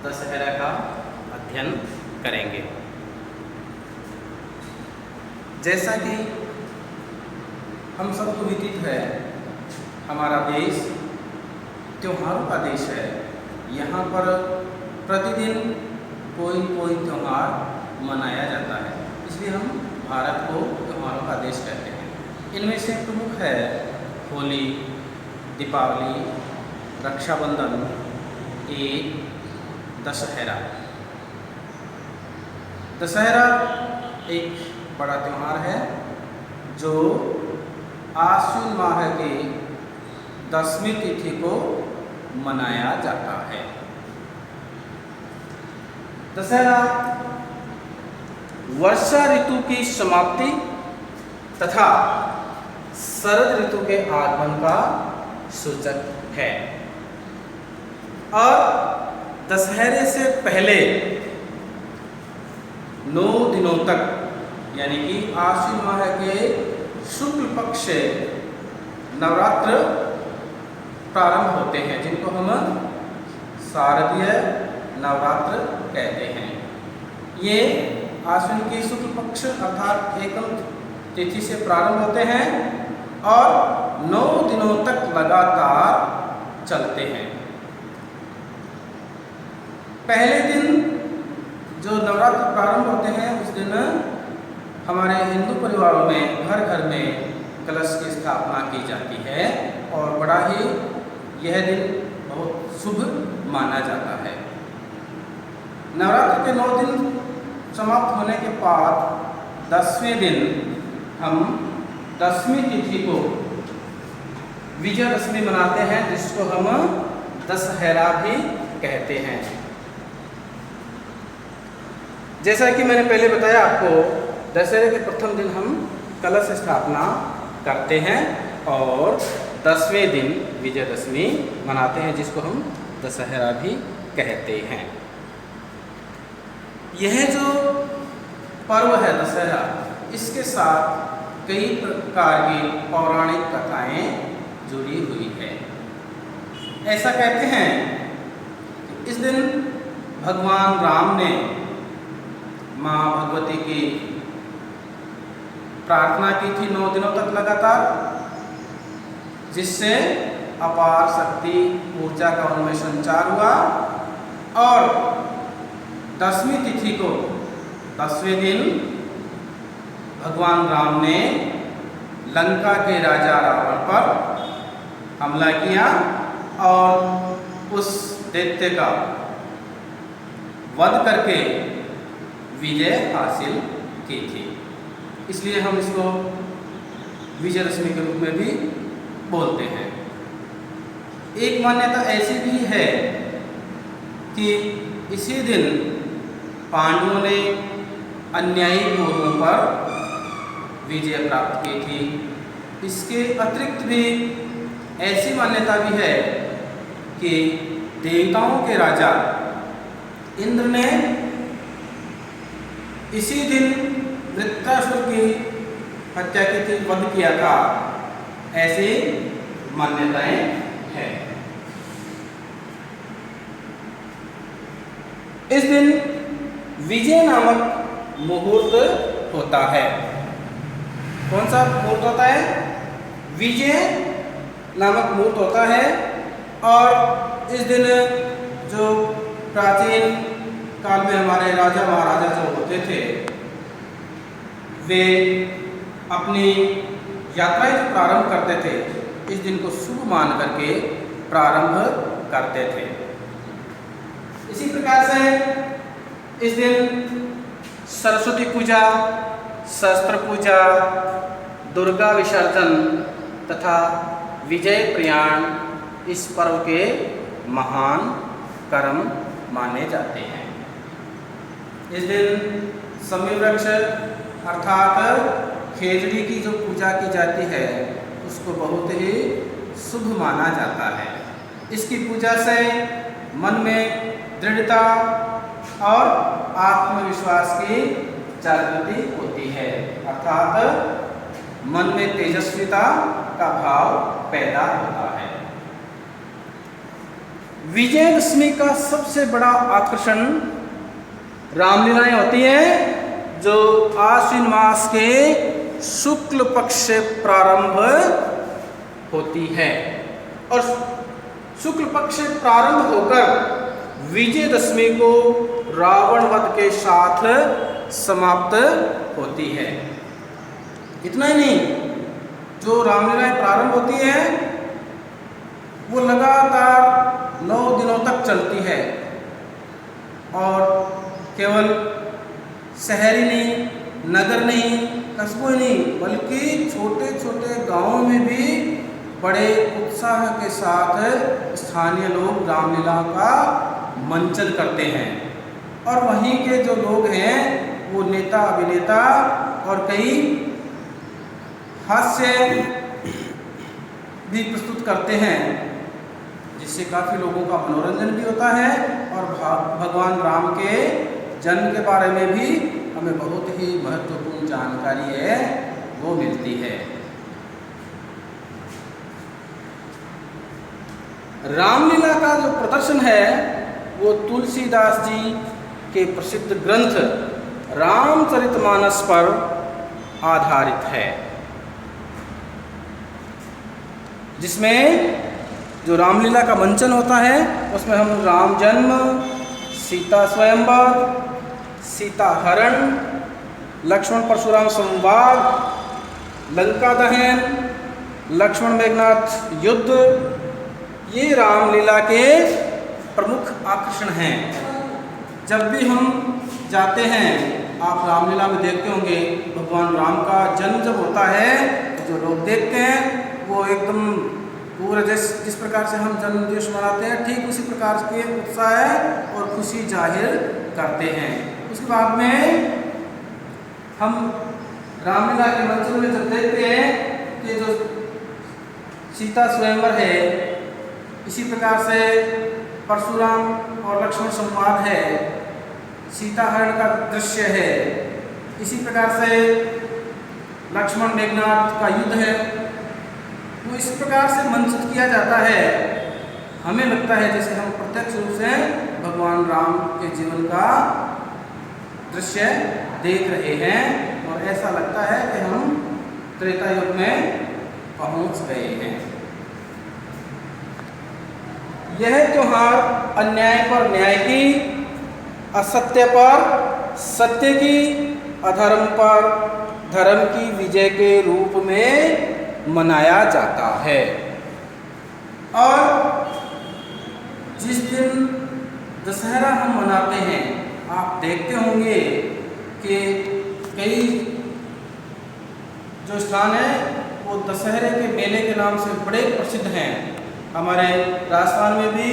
दशहरा का अध्ययन करेंगे। जैसा कि हम सबको विदित है, हमारा देश त्योहारों का देश है। यहाँ पर प्रतिदिन कोई त्यौहार मनाया जाता है, इसलिए हम भारत को त्योहारों का देश कहते हैं। इनमें से प्रमुख है होली, दीपावली, रक्षाबंधन, ईद, दशहरा। दशहरा एक बड़ा त्यौहार है जो आश्विन माह के 10वीं तिथि को मनाया जाता है। दशहरा वर्षा ऋतु की समाप्ति तथा शरद ऋतु के आगमन का सूचक है और दशहरे से पहले 9 दिनों तक यानी कि आश्विन माह के शुक्ल पक्ष से नवरात्र प्रारंभ होते हैं, जिनको हम शारदीय नवरात्र कहते हैं। ये आश्विन की शुक्ल पक्ष अर्थात एकम तिथि से प्रारंभ होते हैं और 9 दिनों तक लगातार चलते हैं। पहले दिन जो नवरात्र प्रारंभ होते हैं उस दिन हमारे हिंदू परिवारों में घर घर में कलश की स्थापना की जाती है और बड़ा ही यह दिन बहुत शुभ माना जाता है। नवरात्र के 9 दिन समाप्त होने के बाद 10वें दिन हम 10वीं तिथि को विजयदशमी मनाते हैं, जिसको हम दशहरा भी कहते हैं। जैसा कि मैंने पहले बताया आपको, दशहरे के प्रथम दिन हम कलश स्थापना करते हैं और 10वें दिन विजयदशमी मनाते हैं, जिसको हम दशहरा भी कहते हैं। यह जो पर्व है दशहरा, इसके साथ कई प्रकार की पौराणिक कथाएं जुड़ी हुई है। ऐसा कहते हैं कि इस दिन भगवान राम ने माँ भगवती की प्रार्थना की थी 9 दिनों तक लगातार, जिससे अपार शक्ति ऊर्जा का उनमें संचार हुआ और 10वीं तिथि को 10वें दिन भगवान राम ने लंका के राजा रावण पर हमला किया और उस दैत्य का वध करके विजय हासिल की थी। इसलिए हम इसको विजयदशमी के रूप में भी बोलते हैं। एक मान्यता ऐसी भी है कि इसी दिन पांडवों ने अन्यायी कौरवों पर विजय प्राप्त की थी। इसके अतिरिक्त भी ऐसी मान्यता भी है कि देवताओं के राजा इंद्र ने इसी दिन वृत्रासुर की हत्या की थी, वध किया था। ऐसी मान्यताएं हैं। इस दिन विजय नामक मुहूर्त होता है। कौन सा मुहूर्त होता है? विजय नामक मुहूर्त होता है और इस दिन जो प्राचीन काल में हमारे राजा महाराजा जो होते थे, वे अपनी यात्राएं जो प्रारंभ करते थे, इस दिन को शुभ मान करके प्रारंभ करते थे। इसी प्रकार से इस दिन सरस्वती पूजा, शस्त्र पूजा, दुर्गा विसर्जन तथा विजय प्रयाण इस पर्व के महान कर्म माने जाते हैं। इस दिन समी वृक्ष अर्थात खेजड़ी की जो पूजा की जाती है, उसको बहुत ही शुभ माना जाता है। इसकी पूजा से मन में दृढ़ता और आत्मविश्वास की जागृति होती है, अर्थात मन में तेजस्विता का भाव पैदा होता है। विजयदशमी का सबसे बड़ा आकर्षण रामलीलाएं होती हैं, जो आश्विन मास के शुक्ल पक्ष से प्रारंभ होती है और शुक्ल पक्ष से प्रारंभ होकर विजयदशमी को रावण वध के साथ समाप्त होती है। इतना ही नहीं, जो रामलीलाएं प्रारंभ होती है वो लगातार 9 दिनों तक चलती है और केवल शहरी नहीं, नगर नहीं, कस्बों नहीं, बल्कि छोटे छोटे गांवों में भी बड़े उत्साह के साथ स्थानीय लोग रामलीला का मंचन करते हैं और वहीं के जो लोग हैं वो नेता, अभिनेता और कई हास्य भी प्रस्तुत करते हैं, जिससे काफ़ी लोगों का मनोरंजन भी होता है और भगवान राम के जन्म के बारे में भी हमें बहुत ही महत्वपूर्ण जानकारी है वो मिलती है। रामलीला का जो प्रदर्शन है वो तुलसीदास जी के प्रसिद्ध ग्रंथ रामचरितमानस पर आधारित है, जिसमें जो रामलीला का मंचन होता है उसमें हम राम जन्म, सीता स्वयंवर, सीता हरण, लक्ष्मण परशुराम संवाद, लंका दहन, लक्ष्मण मेघनाथ युद्ध, ये रामलीला के प्रमुख आकर्षण हैं। जब भी हम जाते हैं, आप रामलीला में देखते होंगे, भगवान राम का जन्म जब होता है तो जो लोग देखते हैं वो एकदम पूरा जिस प्रकार से हम जन्म दिवस मनाते हैं ठीक उसी प्रकार के उत्साह और खुशी जाहिर करते हैं। उसके बाद में हम रामलीला के मंचन में जब देखते हैं कि जो सीता स्वयंवर है, इसी प्रकार से परशुराम और लक्ष्मण संवाद है, सीता हरण का दृश्य है, इसी प्रकार से लक्ष्मण मेघनाथ का युद्ध है, वो इस प्रकार से मंचित किया जाता है, हमें लगता है जैसे हम प्रत्यक्ष रूप से भगवान राम के जीवन का दृश्य देख रहे हैं और ऐसा लगता है कि हम त्रेता युग में पहुंच गए हैं। यह त्योहार अन्याय पर न्याय की, असत्य पर सत्य की, अधर्म पर धर्म की विजय के रूप में मनाया जाता है। और जिस दिन दशहरा हम मनाते हैं, आप देखते होंगे कि कई जो स्थान है वो दशहरे के मेले के नाम से बड़े प्रसिद्ध हैं। हमारे राजस्थान में भी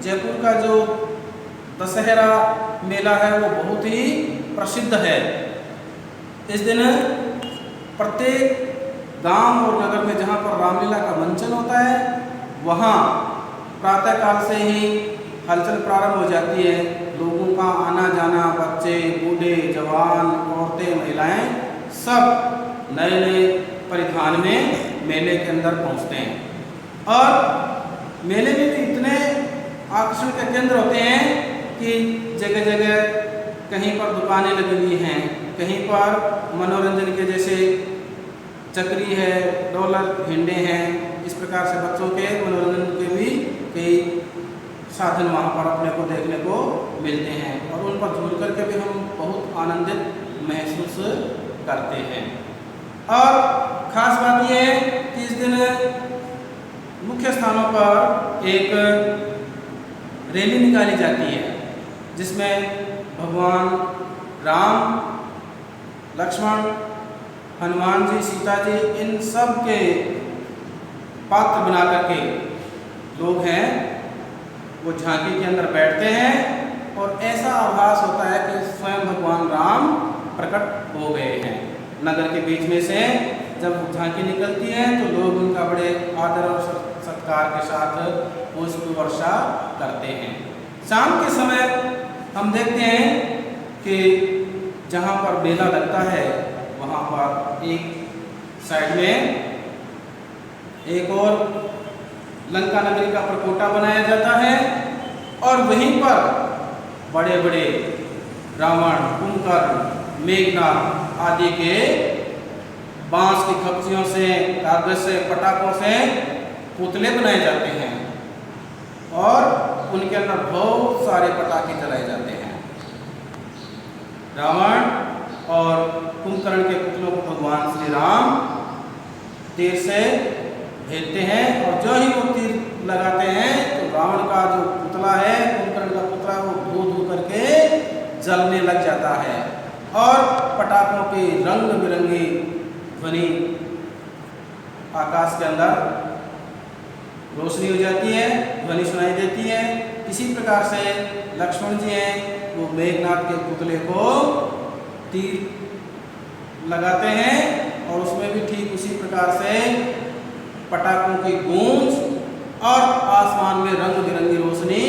जयपुर का जो दशहरा मेला है वो बहुत ही प्रसिद्ध है। इस दिन प्रत्येक गांव और नगर में जहां पर रामलीला का मंचन होता है वहां प्रातःकाल से ही हलचल प्रारंभ हो जाती है। लोगों का आना जाना, बच्चे, बूढ़े, जवान, औरतें, महिलाएं सब नए नए परिधान में मेले के अंदर पहुंचते हैं और मेले में भी इतने आकर्षण के केंद्र होते हैं कि जगह जगह कहीं पर दुकानें लगी हुई हैं, कहीं पर मनोरंजन के जैसे चक्री है, डॉलर, भिंडे हैं, इस प्रकार से बच्चों के मनोरंजन के भी कई साधन वहाँ पर अपने को देखने को मिलते हैं और उन पर झूल करके भी हम बहुत आनंदित महसूस करते हैं। और ख़ास बात यह है कि इस दिन मुख्य स्थानों पर एक रैली निकाली जाती है जिसमें भगवान राम, लक्ष्मण, हनुमान जी, सीता जी, इन सब के पात्र बना करके लोग हैं वो झांकी के अंदर बैठते हैं और ऐसा आभास होता है कि स्वयं भगवान राम प्रकट हो गए हैं। नगर के बीच में से जब झांकी निकलती है तो लोग उनका बड़े आदर और सत्कार के साथ पुष्प वर्षा करते हैं। शाम के समय हम देखते हैं कि जहाँ पर मेला लगता है वहाँ पर एक साइड में एक और लंका नगरी का प्रकोटा बनाया जाता है और वहीं पर बड़े बड़े रावण, कुंभकर्ण, मेघनाद आदि के बांस की खपचियों से, कागज से, पटाखों से पुतले बनाए जाते हैं और उनके अंदर बहुत सारे पटाखे जलाए जाते हैं। रावण और कुंभकर्ण के पुतलों को भगवान श्री राम तीर से भेजते हैं और जो ही वो तीर लगाते हैं तो रावण का जो पुतला है, कुंभकर्ण का पुतला, वो धू धू करके जलने लग जाता है और पटाखों की रंग बिरंगी ध्वनि आकाश के अंदर रोशनी हो जाती है, ध्वनि सुनाई देती है। इसी प्रकार से लक्ष्मण जी हैं, वो मेघनाद के पुतले को तीर लगाते हैं और उसमें भी ठीक उसी प्रकार से पटाखों की गूंज और आसमान में रंग बिरंगी रोशनी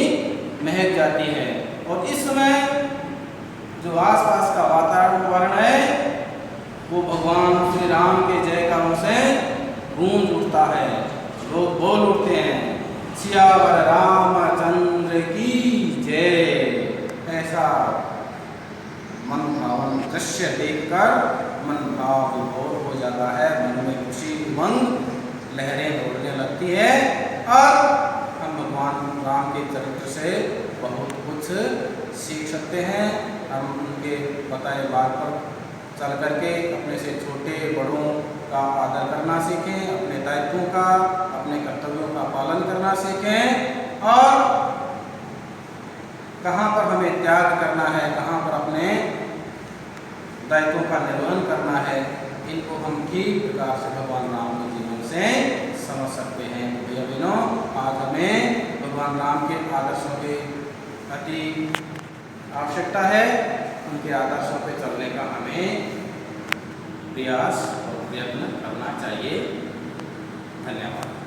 महक जाती है। और इस समय जो आसपास का वातावरण है वो भगवान श्री राम के जयकारों से गूंज उठता है। लोग बोल उठते हैं, सियावर रामचंद्र की जय। ऐसा मन भावन दृश्य देखकर मन भाव विभोर हो जाता है, मन में खुशी उमंग लहरें दौड़ने लगती है और हम भगवान राम के चरित्र से बहुत कुछ सीख सकते हैं। हम उनके बताए बात पर चल करके अपने से छोटे बड़ों का आदर करना सीखें, अपने दायित्वों का, अपने कर्तव्यों का पालन करना सीखें और कहाँ पर हमें त्याग करना है, कहाँ पर अपने दायित्वों का निर्वहन करना है, इनको हम ठीक प्रकार से भगवान राम के जीवन से समझ सकते हैं। भैया बहनों, आज हमें भगवान राम के आदर्शों की अति आवश्यकता है। उनके आदर्शों पे चलने का हमें प्रयास और प्रयत्न करना चाहिए। धन्यवाद।